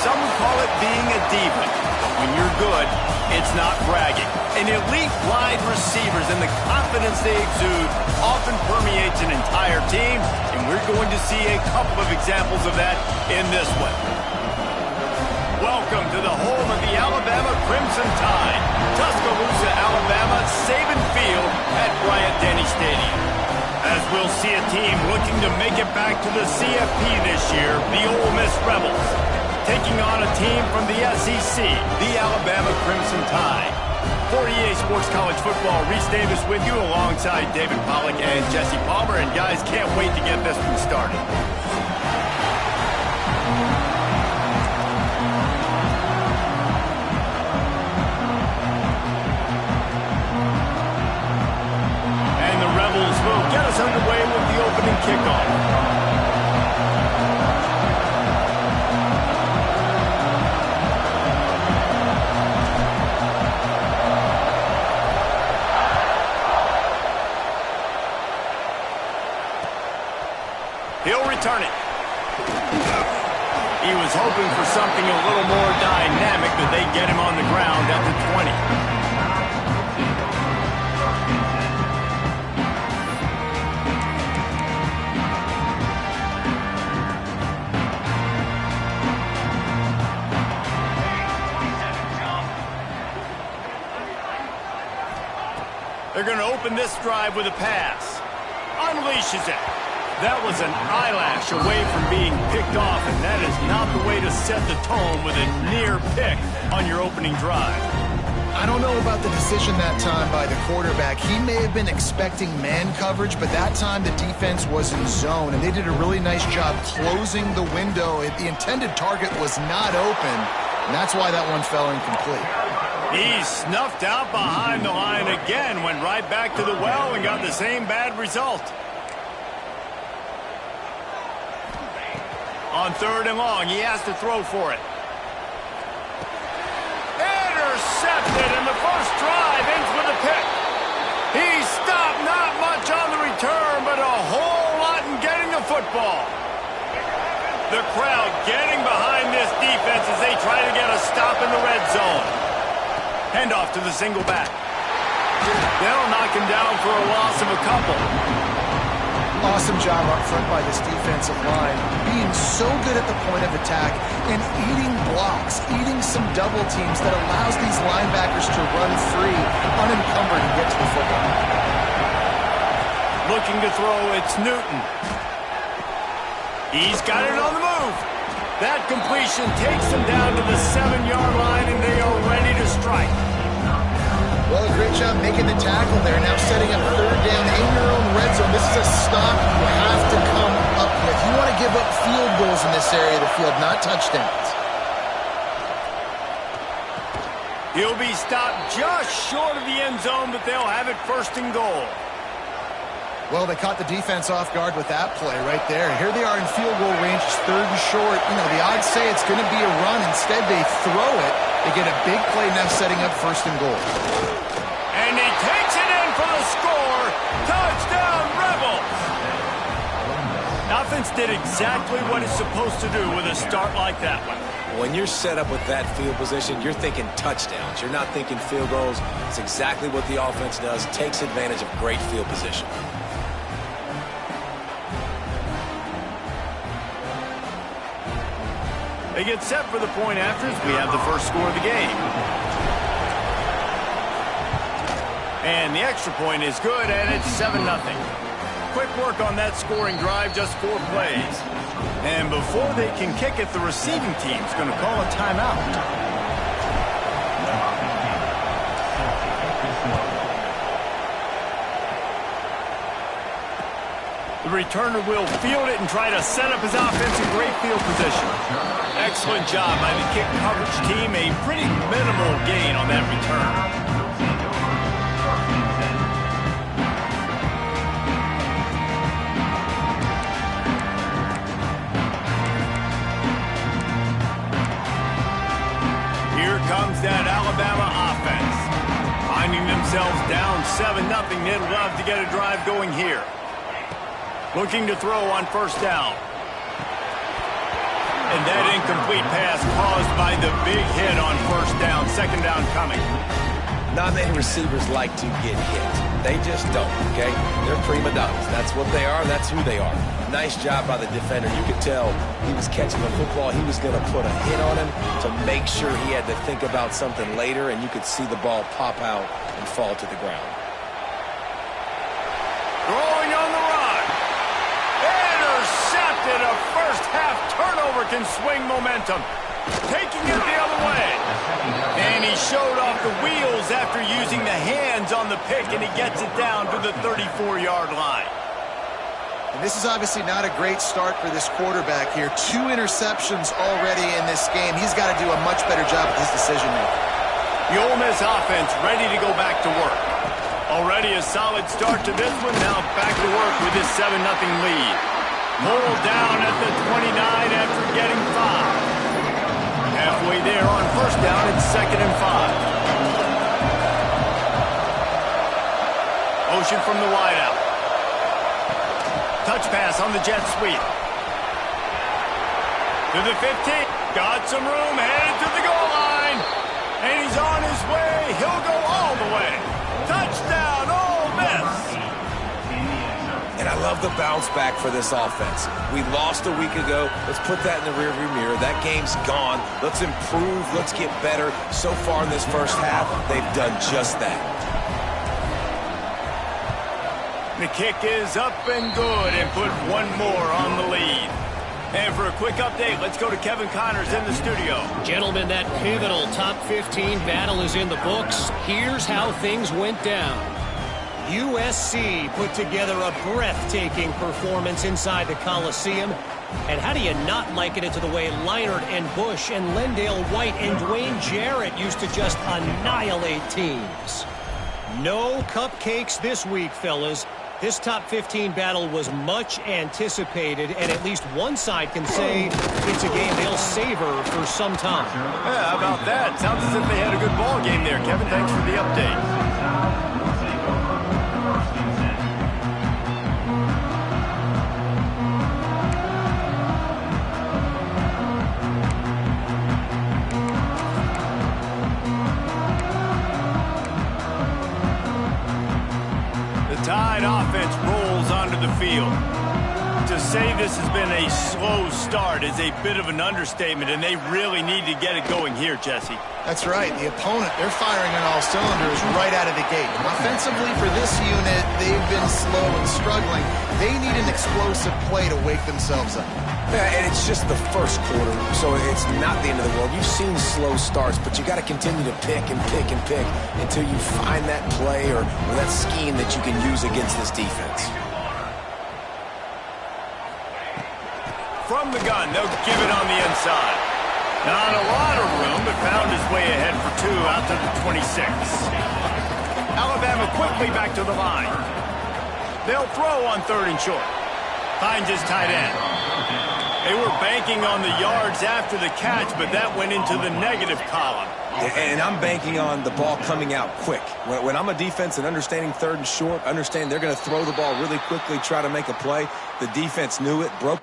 Some would call it being a diva. But when you're good, it's not bragging. An elite wide receivers and the confidence they exude often permeates an entire team, and we're going to see a couple of examples of that in this one. Welcome to the home of the Alabama Crimson Tide, Tuscaloosa, Alabama, Saban Field at Bryant-Denny Stadium. As we'll see a team looking to make it back to the CFP this year, the Ole Miss Rebels, taking on a team from the SEC, the Alabama Crimson Tide. 48 Sports College Football, Reese Davis with you alongside David Pollack and Jesse Palmer. And guys, can't wait to get this one started. And the Rebels will get us underway with the opening kickoff. He'll return it. He was hoping for something a little more dynamic, but they get him on the ground at the 20. open this drive with a pass. Unleashes it. That was an eyelash away from being picked off, and that is not the way to set the tone with a near pick on your opening drive. I don't know about the decision that time by the quarterback. He may have been expecting man coverage, but that time the defense was in zone, and they did a really nice job closing the window. The intended target was not open, and that's why that one fell incomplete. He snuffed out behind the line again, went right back to the well, and got the same bad result. On 3rd and long, he has to throw for it. Intercepted, and the first drive ends with a pick. He stopped not much on the return, but a whole lot in getting the football. The crowd getting behind this defense as they try to get a stop in the red zone. Handoff to the single back. They'll knock him down for a loss of a couple. Awesome job up front by this defensive line, being so good at the point of attack and eating blocks, eating some double teams that allows these linebackers to run free, unencumbered, and get to the football. Looking to throw, it's Newton. He's got it on the move. That completion takes them down to the 7-yard line, and they are ready to strike. Well, a great job making the tackle there. Now setting up 3rd down in your own red zone. This is a stop you have to come up with. You want to give up field goals in this area of the field, not touchdowns. He'll be stopped just short of the end zone, but they'll have it 1st and goal. Well, they caught the defense off guard with that play right there. Here they are in field goal range, 3rd and short. You know, the odds say it's going to be a run. Instead, they throw it. They get a big play now setting up 1st and goal. And he takes it in for the score. Touchdown, Rebels! Offense did exactly what it's supposed to do with a start like that one. When you're set up with that field position, you're thinking touchdowns. You're not thinking field goals. It's exactly what the offense does. Takes advantage of great field position. They get set for the point after as we have the first score of the game. And the extra point is good, and it's 7-0. Quick work on that scoring drive, just 4 plays. And before they can kick it, the receiving team's going to call a timeout. The returner will field it and try to set up his offense in great field position. Excellent job by the kick coverage team. A pretty minimal gain on that return. Here comes that Alabama offense. Finding themselves down 7-0, they'd love to get a drive going here. Looking to throw on 1st down. And that incomplete pass caused by the big hit on 1st down. 2nd down coming. Not many receivers like to get hit. They just don't, okay? They're prima donnas. That's what they are. That's who they are. Nice job by the defender. You could tell he was catching the football. He was going to put a hit on him to make sure he had to think about something later, and you could see the ball pop out and fall to the ground. Throwing on the run. Intercepted. A first-half turnover can swing momentum. Taking it the other way. And he showed off the wheels after using the hands on the pick, and he gets it down to the 34-yard line. And this is obviously not a great start for this quarterback here. 2 interceptions already in this game. He's got to do a much better job with his decision-making. The Ole Miss offense ready to go back to work. Already a solid start to this one. Now back to work with this 7-0 lead. Pulled down at the 29 after getting 5. Halfway there on 1st down, it's 2nd and 5. Motion from the wideout. Touch pass on the jet sweep. To the 15. Got some room, headed to the goal line. And he's on his way. He'll go all the way. Touchdown, Ole Miss. And I love the bounce back for this offense. We lost a week ago. Let's put that in the rearview mirror. That game's gone. Let's improve. Let's get better. So far in this first half, they've done just that. The kick is up and good and put one more on the lead. And for a quick update, let's go to Kevin Connors in the studio. Gentlemen, that pivotal top 15 battle is in the books. Here's how things went down. USC put together a breathtaking performance inside the Coliseum. And how do you not liken it to the way Leinart and Bush and Lendale White and Dwayne Jarrett used to just annihilate teams? No cupcakes this week, fellas. This top 15 battle was much anticipated, and at least one side can say it's a game they'll savor for some time. Yeah, how about that? Sounds as if they had a good ball game there. Kevin, thanks for the update. Tide offense rolls onto the field. To say this has been a slow start is a bit of an understatement, and they really need to get it going here, Jesse. That's right. The opponent, they're firing on all cylinders right out of the gate. Offensively for this unit, they've been slow and struggling. They need an explosive play to wake themselves up. Yeah, and it's just the first quarter, so it's not the end of the world. You've seen slow starts, but you got to continue to pick and pick and pick until you find that play or that scheme that you can use against this defense. From the gun, they'll give it on the inside. Not a lot of room, but found his way ahead for two out to the 26. Alabama quickly back to the line. They'll throw on 3rd and short. Finds his tight end. They were banking on the yards after the catch, but that went into the negative column. And I'm banking on the ball coming out quick. When I'm a defense and understanding 3rd and short, understand they're going to throw the ball really quickly, try to make a play. The defense knew it, broke.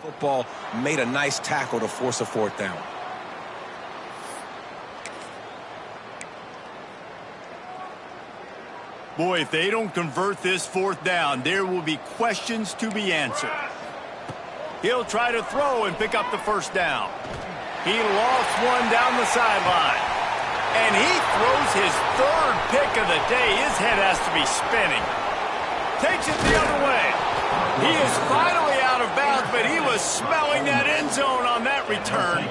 Football made a nice tackle to force a 4th down. Boy, if they don't convert this 4th down, there will be questions to be answered. He'll try to throw and pick up the 1st down. He lost one down the sideline. And he throws his 3rd pick of the day. His head has to be spinning. Takes it the other way. He is finally out of bounds, but he was smelling that end zone on that return.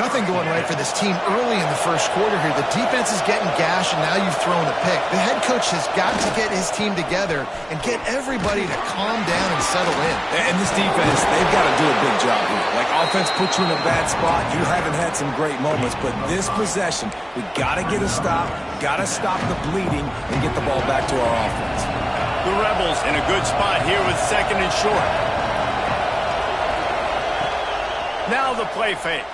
Nothing going right for this team early in the first quarter here. The defense is getting gashed, and now you've thrown a pick. The head coach has got to get his team together and get everybody to calm down and settle in. And this defense, they've got to do a big job here. Like, offense puts you in a bad spot. You haven't had some great moments, but this possession, we got to get a stop, got to stop the bleeding, and get the ball back to our offense. The Rebels in a good spot here with 2nd and short. Now the play fake.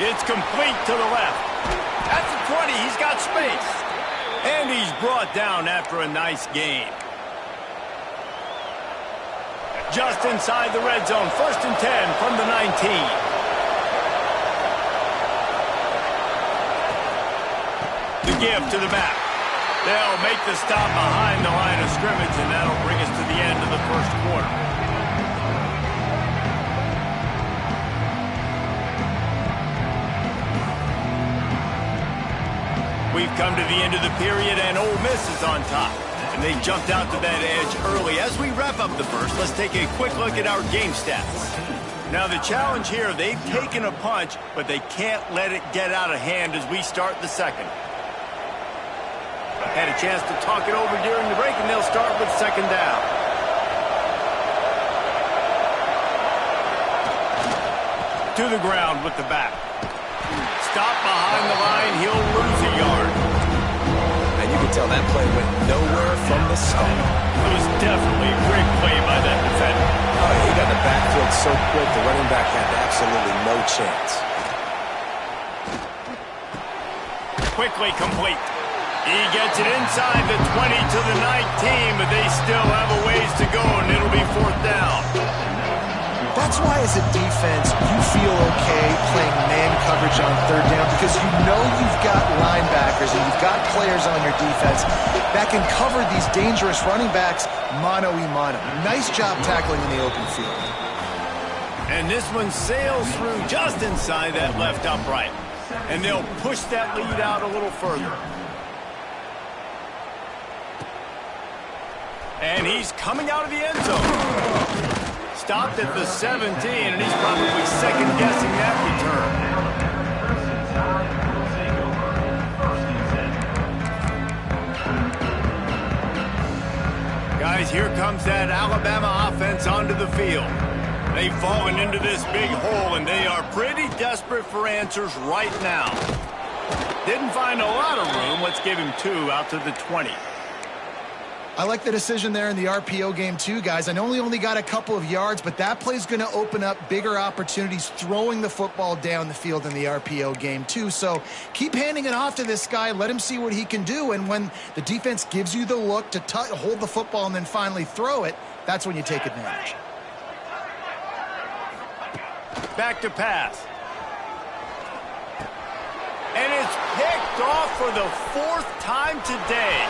It's complete to the left. At the 20, he's got space. And he's brought down after a nice gain. Just inside the red zone, 1st and 10 from the 19. The give to the back. They'll make the stop behind the line of scrimmage, and that'll bring us to the end of the first quarter. We've come to the end of the period, and Ole Miss is on top. And they jumped out to that edge early. As we wrap up the first, let's take a quick look at our game stats. Now, the challenge here, they've taken a punch, but they can't let it get out of hand as we start the second. Had a chance to talk it over during the break, and they'll start with 2nd down. To the ground with the back. Stop behind the line. He'll lose a yard. And you can tell that play went nowhere from the start. It was definitely a great play by that defender. He got the backfield so quick, the running back had absolutely no chance. Quickly complete. He gets it inside the 20 to the 19, but they still have a ways to go, and it'll be 4th down. That's why as a defense, you feel okay playing man coverage on third down because you know you've got linebackers and you've got players on your defense that can cover these dangerous running backs mano-a-mano. Nice job tackling in the open field. And this one sails through just inside that left upright. And they'll push that lead out a little further. And he's coming out of the end zone. Stopped at the 17, and he's probably second-guessing that return. Guys, here comes that Alabama offense onto the field. They've fallen into this big hole, and they are pretty desperate for answers right now. Didn't find a lot of room. Let's give him 2 out to the 20. I like the decision there in the RPO game too, guys. I know he only got a couple of yards, but that play's going to open up bigger opportunities throwing the football down the field in the RPO game too. So keep handing it off to this guy. Let him see what he can do. And when the defense gives you the look to hold the football and then finally throw it, that's when you take advantage. Back to pass. And it's picked off for the 4th time today.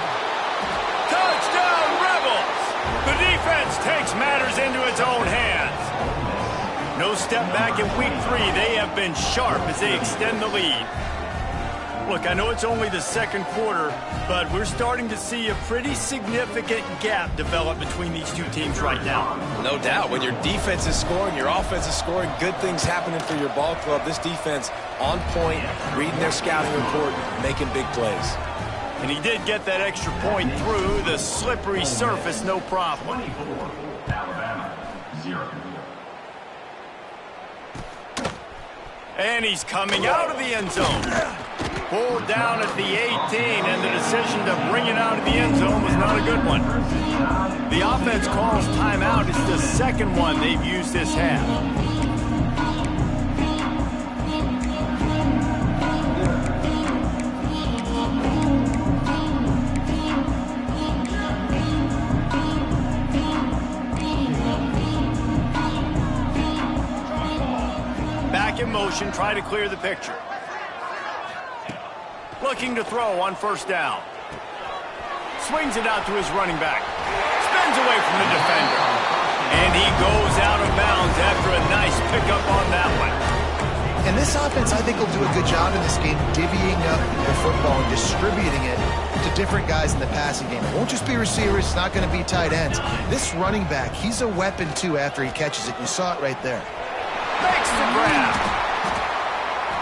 Touchdown, Rebels! The defense takes matters into its own hands. No step back in week 3. They have been sharp as they extend the lead. Look, I know it's only the second quarter, but we're starting to see a pretty significant gap develop between these two teams right now. No doubt. When your defense is scoring, your offense is scoring, good things happening for your ball club. This defense on point, reading their scouting report, making big plays. And he did get that extra point through the slippery surface, no problem. And he's coming out of the end zone. Pulled down at the 18, and the decision to bring it out of the end zone was not a good one. The offense calls timeout. It's the second one they've used this half. In motion, try to clear the picture. Looking to throw on first down. Swings it out to his running back. Spins away from the defender. And he goes out of bounds after a nice pickup on that one. And this offense, I think, will do a good job in this game divvying up the football and distributing it to different guys in the passing game. It won't just be receivers. It's not going to be tight ends. This running back, he's a weapon, too, after he catches it. You saw it right there. Makes the grab.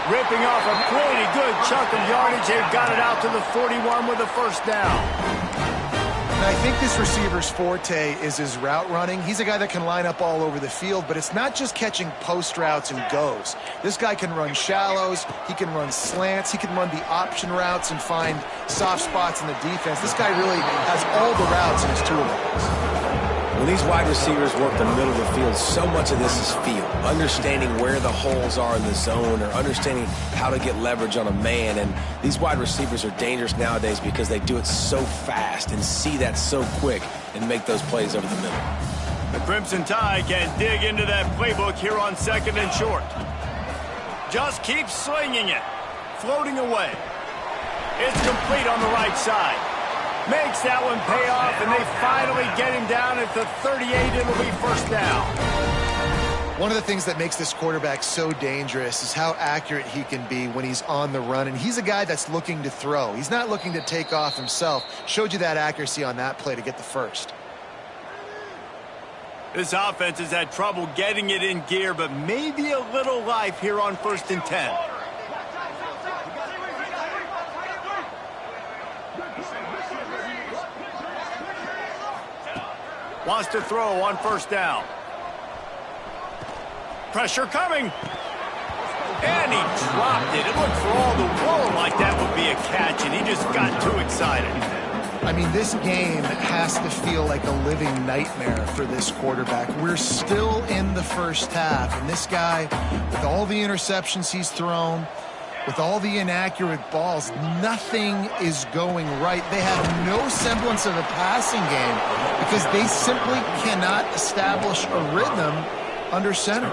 Ripping off a pretty good chunk of yardage. They've got it out to the 41 with a first down. And I think this receiver's forte is his route running. He's a guy that can line up all over the field, but it's not just catching post routes and goes. This guy can run shallows. He can run slants. He can run the option routes and find soft spots in the defense. This guy really has all the routes in his toolbox. When these wide receivers work the middle of the field, so much of this is feel. Understanding where the holes are in the zone or understanding how to get leverage on a man. And these wide receivers are dangerous nowadays because they do it so fast and see that so quick and make those plays over the middle. The Crimson Tide can dig into that playbook here on 2nd and short. Just keeps slinging it. Floating away. It's complete on the right side. Makes that one pay off, and they finally get him down at the 38. It'll be first down. One of the things that makes this quarterback so dangerous is how accurate he can be when he's on the run. And he's a guy that's looking to throw. He's not looking to take off himself. Showed you that accuracy on that play to get the first. This offense has had trouble getting it in gear, but maybe a little life here on 1st and 10. Wants to throw on first down. Pressure coming. And he dropped it. It looked for all the world like that would be a catch, and he just got too excited. I mean, this game has to feel like a living nightmare for this quarterback. We're still in the first half, and this guy, with all the interceptions he's thrown, with all the inaccurate balls, nothing is going right. They have no semblance of a passing game because they simply cannot establish a rhythm under center.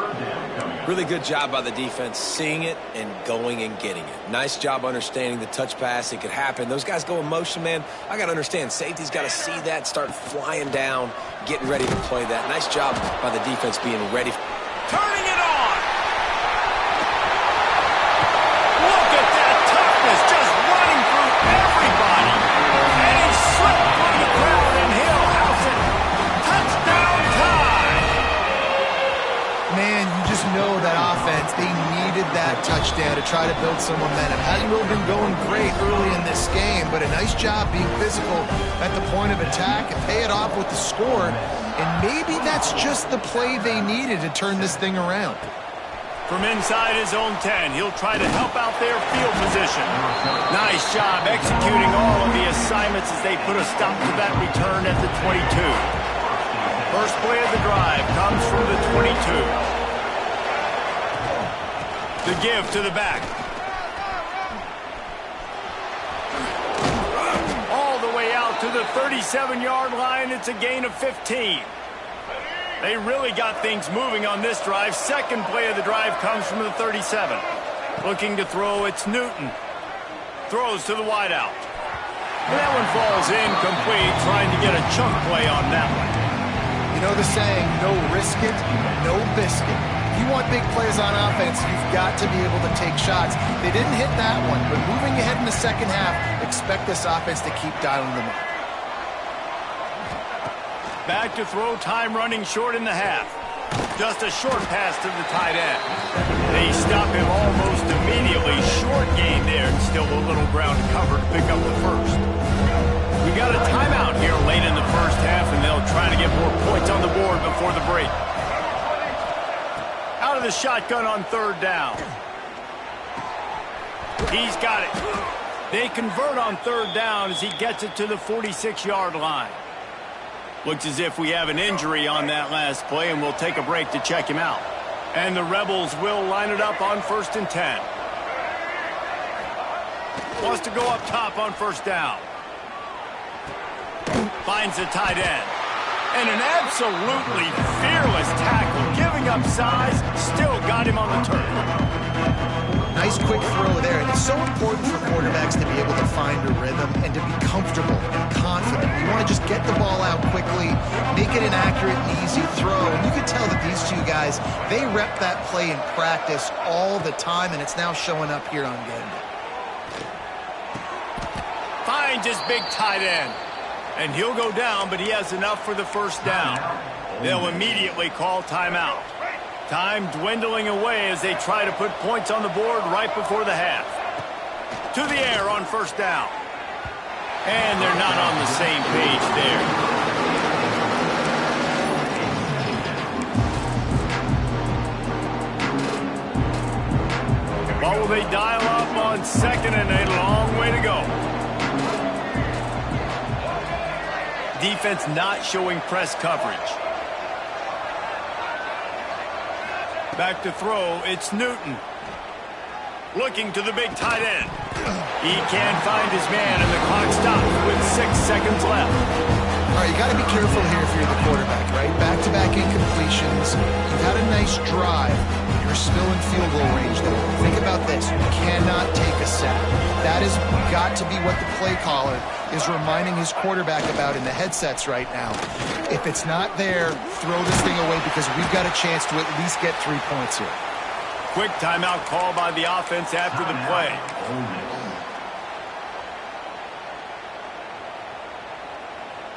Really good job by the defense seeing it and going and getting it. Nice job understanding the touch pass. It could happen. Those guys go in motion, man. I got to understand, safety's got to see that, start flying down, getting ready to play that. Nice job by the defense being ready. Turning it on. Look at that toughness, just running through everybody. And he slipped through the crowd, and he'll house it. Touchdown time. Man, you just know that offense, they needed that touchdown to try to build some momentum. Hasn't really been going great early in this game, but a nice job being physical at the point of attack and pay it off with the score. And maybe that's just the play they needed to turn this thing around. From inside his own 10, he'll try to help out their field position. Nice job executing all of the assignments as they put a stop to that return at the 22. First play of the drive comes from the 22. The give to the back. All the way out to the 37-yard line. It's a gain of 15. They really got things moving on this drive. Second play of the drive comes from the 37. Looking to throw, it's Newton. Throws to the wideout. And that one falls incomplete, trying to get a chunk play on that one. You know the saying, no risk it, no biscuit. If you want big plays on offense, you've got to be able to take shots. They didn't hit that one, but moving ahead in the second half, expect this offense to keep dialing them up. Back to throw, time running short in the half. Just a short pass to the tight end. They stop him almost immediately. Short gain there, and still a little ground to cover to pick up the first. We got a timeout here late in the first half, and they'll try to get more points on the board before the break. Out of the shotgun on third down. He's got it. They convert on third down as he gets it to the 46-yard line. Looks as if we have an injury on that last play, and we'll take a break to check him out. And the Rebels will line it up on 1st and 10. Wants to go up top on first down. Finds the tight end. And an absolutely fearless tackle. Giving up size, still got him on the turf. Nice quick throw there. And it's so important for quarterbacks to be able to find a rhythm and to be comfortable and confident. You want to just get the ball out quickly, make it an accurate and easy throw. And you can tell that these two guys, they rep that play in practice all the time, and it's now showing up here on game day. Finds his big tight end. And he'll go down, but he has enough for the first down. They'll immediately call timeout. Time dwindling away as they try to put points on the board right before the half. To the air on first down. And they're not on the same page there. What will they dial up on second and a long way to go? Defense not showing press coverage. Back to throw, it's Newton. Looking to the big tight end. He can't find his man, and the clock stops with 6 seconds left. All right, you got to be careful here if you're the quarterback, right? Back-to-back incompletions. You've had a nice drive. You're still in field goal range, though. Think about this. You cannot take a sack. That has got to be what the play caller is reminding his quarterback about in the headsets right now. If it's not there, throw this thing away because we've got a chance to at least get 3 points here. Quick timeout call by the offense after the play.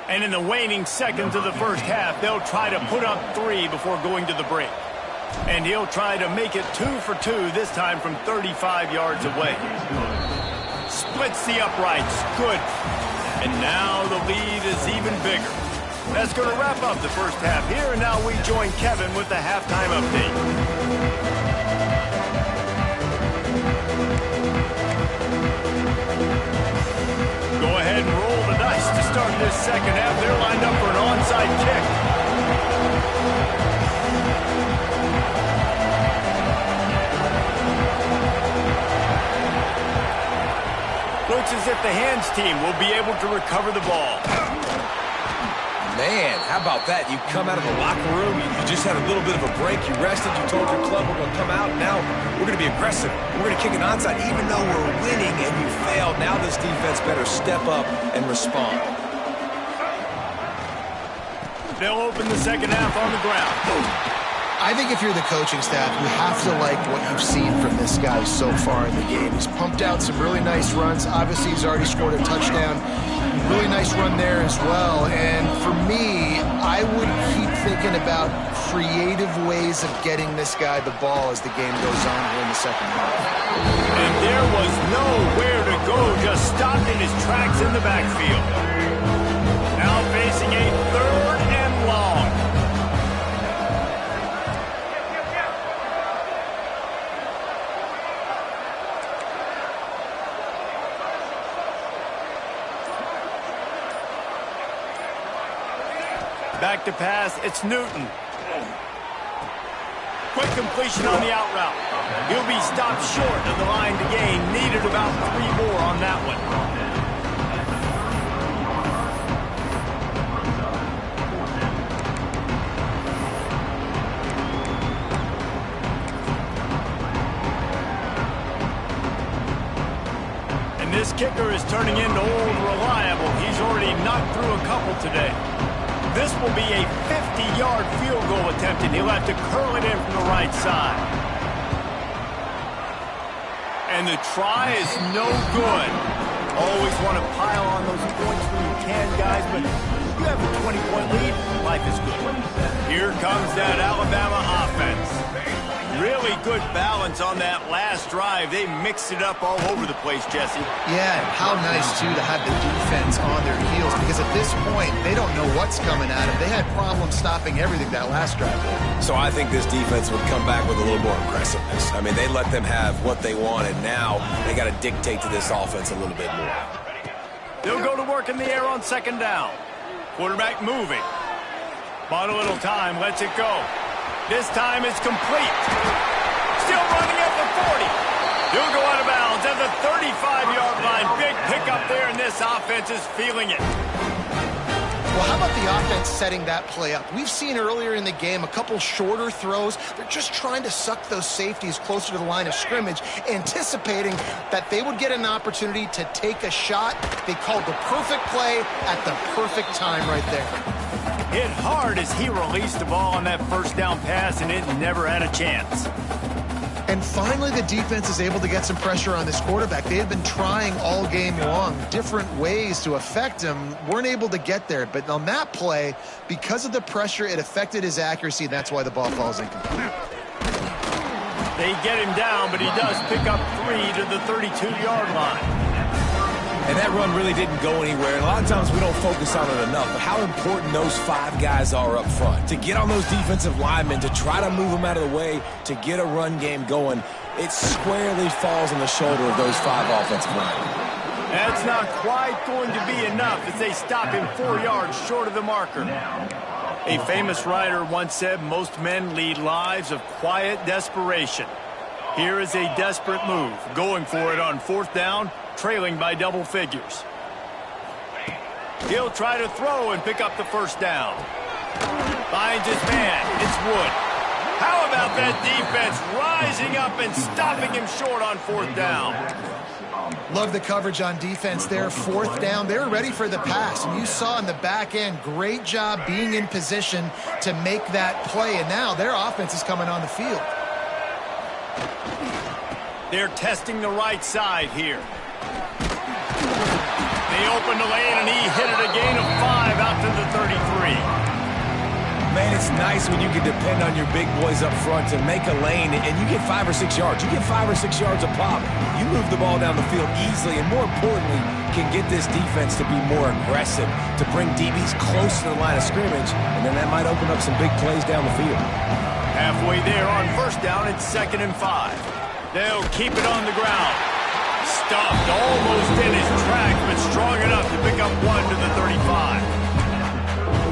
And in the waning seconds of the first half, they'll try to put up 3 before going to the break. And he'll try to make it 2 for 2, this time from 35 yards away. Splits the uprights. Good. And now the lead is even bigger. That's going to wrap up the first half here, and now we join Kevin with the halftime update. Go ahead and roll the dice to start this second half. They're lined up for an onside kick. Looks as if the hands team will be able to recover the ball. Man, how about that? You come out of the locker room, you just had a little bit of a break, you rested, you told your club we're going to come out, and now we're going to be aggressive. We're going to kick an onside even though we're winning and you failed. Now this defense better step up and respond. They'll open the second half on the ground. I think if you're the coaching staff, you have to like what you've seen from this guy so far in the game. He's pumped out some really nice runs. Obviously, he's already scored a touchdown. Really nice run there as well. And for me, I would keep thinking about creative ways of getting this guy the ball as the game goes on here in the second half. And there was nowhere to go, just stopped in his tracks in the backfield. Now facing a third and long. Back to pass, it's Newton. Quick completion on the out route. He'll be stopped short of the line to gain. Needed about 3 more on that one. And this kicker is turning into old reliable. He's already knocked through a couple today. This will be a 50-yard field goal attempt, and he'll have to curl it in from the right side. And the try is no good. Always want to pile on those points when you can, guys, but you have a 20-point lead, life is good. Here comes that Alabama offense. Really good balance on that last drive. They mixed it up all over the place, Jesse. Yeah, and how nice, too, to have the defense on their heels, because at this point, they don't know what's coming at them. They had problems stopping everything that last drive. So I think this defense would come back with a little more aggressiveness. I mean, they let them have what they wanted. Now they got to dictate to this offense a little bit more. They'll go to work in the air on second down. Quarterback moving. Bought a little time, lets it go. This time it's complete. Still running at the 40. He'll go out of bounds at the 35-yard line. Big pickup there, and this offense is feeling it. Well, how about the offense setting that play up? We've seen earlier in the game a couple shorter throws. They're just trying to suck those safeties closer to the line of scrimmage, anticipating that they would get an opportunity to take a shot. They called the perfect play at the perfect time right there. Hit hard as he released the ball on that first down pass, and it never had a chance. And finally, the defense is able to get some pressure on this quarterback. They had been trying all game long, different ways to affect him, weren't able to get there. But on that play, because of the pressure, it affected his accuracy, and that's why the ball falls incomplete. They get him down, but he does pick up 3 to the 32-yard line. And that run really didn't go anywhere. And a lot of times we don't focus on it enough, but how important those 5 guys are up front. To get on those defensive linemen, to try to move them out of the way, to get a run game going, it squarely falls on the shoulder of those 5 offensive linemen. That's not quite going to be enough as they stop him 4 yards short of the marker. A famous writer once said, most men lead lives of quiet desperation. Here is a desperate move, going for it on 4th down, trailing by double figures. He'll try to throw and pick up the first down. Finds his man. It's Wood. How about that defense rising up and stopping him short on 4th down? Love the coverage on defense there. 4th down. They were ready for the pass. And you saw in the back end, great job being in position to make that play. And now their offense is coming on the field. They're testing the right side here. They opened the lane, and he hit it a gain of 5 out to the 33. Man, it's nice when you can depend on your big boys up front to make a lane, and you get 5 or 6 yards. You get 5 or 6 yards a pop. You move the ball down the field easily, and more importantly, can get this defense to be more aggressive, to bring DBs close to the line of scrimmage, and then that might open up some big plays down the field. Halfway there on 1st down, it's 2nd and 5. They'll keep it on the ground. Stuffed almost in his track, but strong enough to pick up 1 to the 35.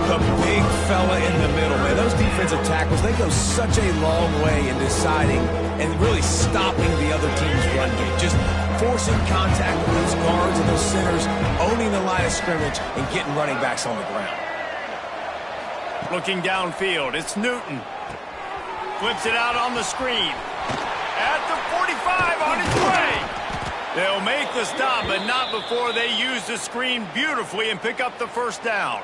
The big fella in the middle, man. Those defensive tackles, they go such a long way in deciding and really stopping the other team's run game. Just forcing contact with those guards and those centers, owning the line of scrimmage, and getting running backs on the ground. Looking downfield, it's Newton. Flips it out on the screen. At the 45, on its way. They'll make the stop, but not before they use the screen beautifully and pick up the first down.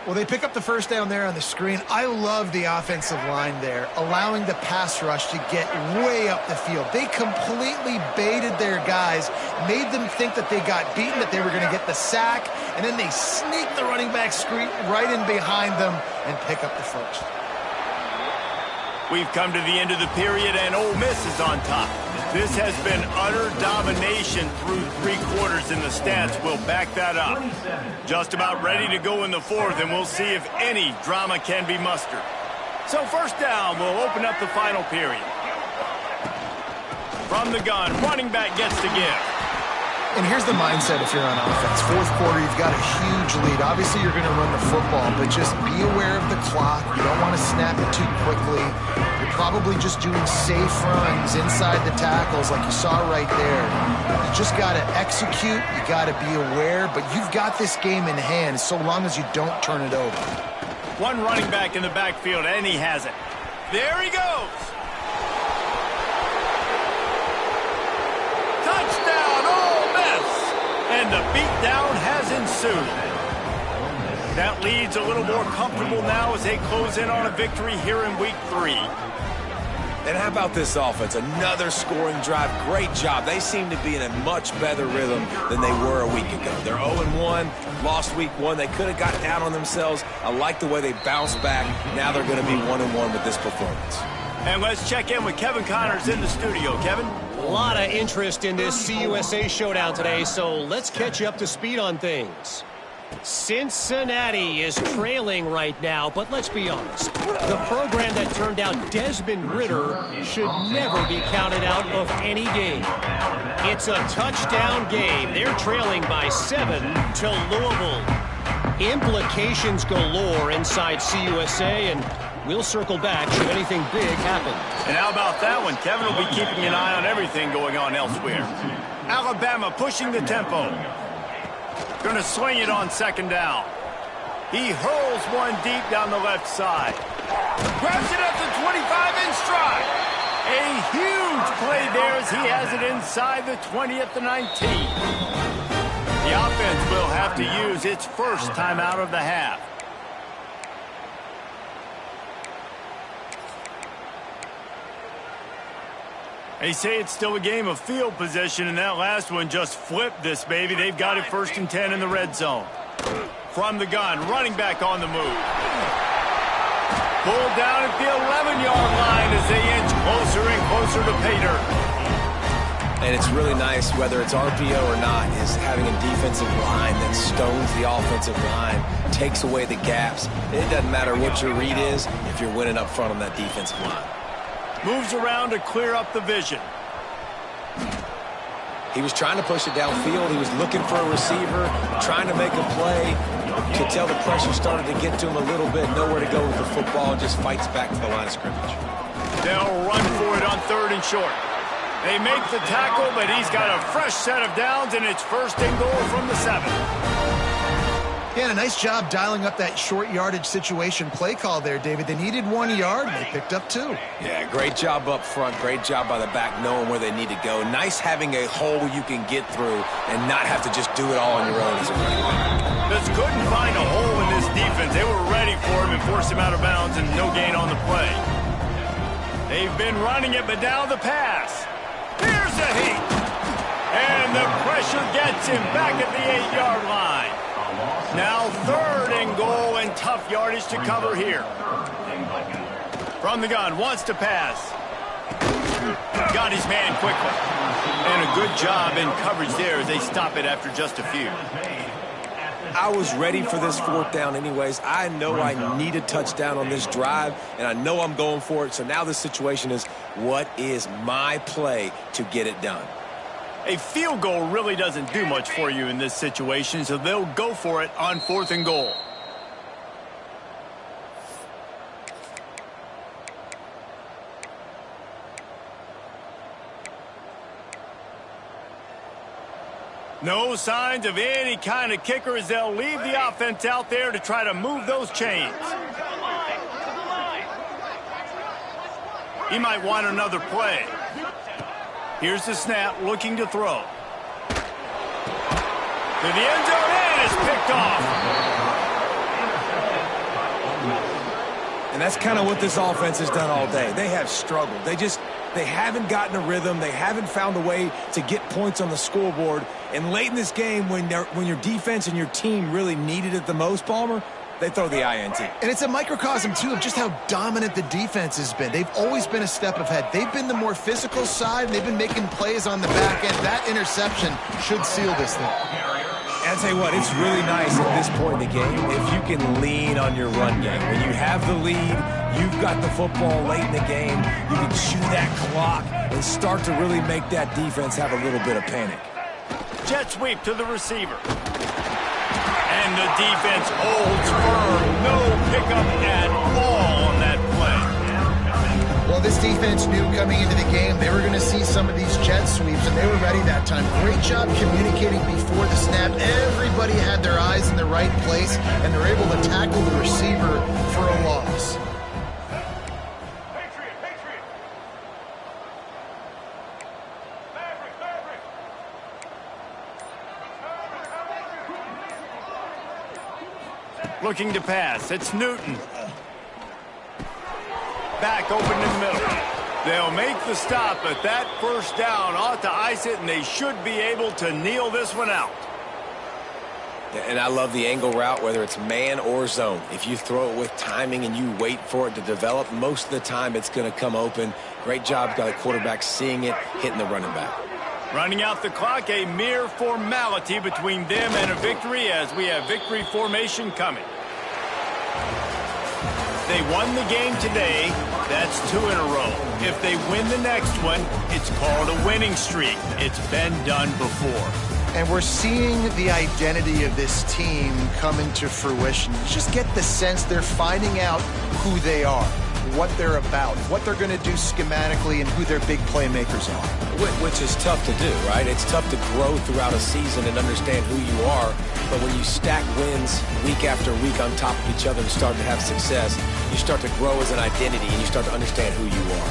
Well, they pick up the first down there on the screen. I love the offensive line there, allowing the pass rush to get way up the field. They completely baited their guys, made them think that they got beaten, that they were going to get the sack, and then they sneak the running back screen right in behind them and pick up the first. We've come to the end of the period, and Ole Miss is on top. This has been utter domination through 3 quarters, and the stats will back that up. Just about ready to go in the 4th, and we'll see if any drama can be mustered. So first down, we'll open up the final period. From the gun, running back gets to give. And here's the mindset if you're on offense. 4th quarter, you've got a huge lead. Obviously, you're going to run the football, but just be aware of the clock. You don't want to snap it too quickly. You're probably just doing safe runs inside the tackles like you saw right there. You just got to execute. You got to be aware, but you've got this game in hand so long as you don't turn it over. One running back in the backfield, and he has it. There he goes. Touchdown, Ole Miss! And the beatdown has ensued. That lead's a little more comfortable now as they close in on a victory here in Week 3. And how about this offense? Another scoring drive. Great job. They seem to be in a much better rhythm than they were a week ago. They're 0-1, lost Week 1. They could have got down on themselves. I like the way they bounced back. Now they're going to be 1-1 with this performance. And let's check in with Kevin Connors in the studio. Kevin? A lot of interest in this CUSA showdown today, so let's catch you up to speed on things. Cincinnati is trailing right now, but let's be honest. The program that turned out Desmond Ridder should never be counted out of any game. It's a touchdown game. They're trailing by 7 to Louisville. Implications galore inside CUSA, and we'll circle back should anything big happen. And how about that one? Kevin will be keeping an eye on everything going on elsewhere. Alabama pushing the tempo. Going to swing it on 2nd down. He hurls one deep down the left side. Grabs it at the 25 in stride. A huge play there as he has it inside the 20 at the 19. The offense will have to use its first timeout of the half. They say it's still a game of field position, and that last one just flipped this baby. They've got it 1st and 10 in the red zone. From the gun, running back on the move. Pulled down at the 11-yard line as they inch closer and closer to pay dirt. And it's really nice, whether it's RPO or not, is having a defensive line that stones the offensive line, takes away the gaps. It doesn't matter what your read is if you're winning up front on that defensive line. Moves around to clear up the vision. He was trying to push it downfield. He was looking for a receiver, trying to make a play. You could tell the pressure started to get to him a little bit. Nowhere to go with the football, just fights back to the line of scrimmage. They'll run for it on 3rd and short. They make the tackle, but he's got a fresh set of downs, and it's 1st and goal from the 7. Yeah, and a nice job dialing up that short yardage situation play call there, David. They needed 1 yard, and they picked up 2. Yeah, great job up front. Great job by the back knowing where they need to go. Nice having a hole you can get through and not have to just do it all on your own as a running back. Just couldn't find a hole in this defense. They were ready for him and forced him out of bounds, and no gain on the play. They've been running it, but now the pass. Here's a heat. And the pressure gets him back at the 8-yard line. Now 3rd and goal, and tough yardage to cover here. From the gun, wants to pass. Got his man quickly. And a good job in coverage there as they stop it after just a few. I was ready for this 4th down anyways. I know I need a touchdown on this drive, and I know I'm going for it. So now the situation is, what is my play to get it done? A field goal really doesn't do much for you in this situation, so they'll go for it on 4th and goal. No signs of any kind of kicker as they'll leave the offense out there to try to move those chains. He might want another play. Here's the snap, looking to throw. To the end zone, and it's picked off. And that's kind of what this offense has done all day. They have struggled. They haven't gotten a rhythm. They haven't found a way to get points on the scoreboard. And late in this game, when your defense and your team really needed it the most, Palmer, they throw the INT. And it's a microcosm, too, of just how dominant the defense has been. They've always been a step ahead. They've been the more physical side, and they've been making plays on the back end. That interception should seal this thing. And I'll tell you what, it's really nice at this point in the game if you can lean on your run game. When you have the lead, you've got the football late in the game, you can chew that clock and start to really make that defense have a little bit of panic. Jet sweep to the receiver. And the defense holds firm. No pickup at all on that play. Well, this defense knew coming into the game they were going to see some of these jet sweeps, and they were ready that time. Great job communicating before the snap. Everybody had their eyes in the right place, and they're able to tackle the receiver for a loss. Looking to pass. It's Newton. Back open in the middle. They'll make the stop, but that first down ought to ice it, and they should be able to kneel this one out. And I love the angle route, whether it's man or zone. If you throw it with timing and you wait for it to develop, most of the time it's going to come open. Great job by the quarterback seeing it, hitting the running back. Running out the clock, a mere formality between them and a victory as we have victory formation coming. They won the game today. That's 2 in a row. If they win the next one, it's called a winning streak. It's been done before. And we're seeing the identity of this team come into fruition. You just get the sense they're finding out who they are, what they're about, what they're going to do schematically, and who their big playmakers are. Which is tough to do, right? It's tough to grow throughout a season and understand who you are. But when you stack wins week after week on top of each other and start to have success, you start to grow as an identity and you start to understand who you are.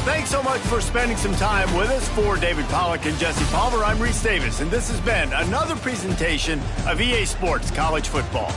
Thanks so much for spending some time with us. For David Pollack and Jesse Palmer, I'm Reese Davis, and this has been another presentation of EA Sports College Football.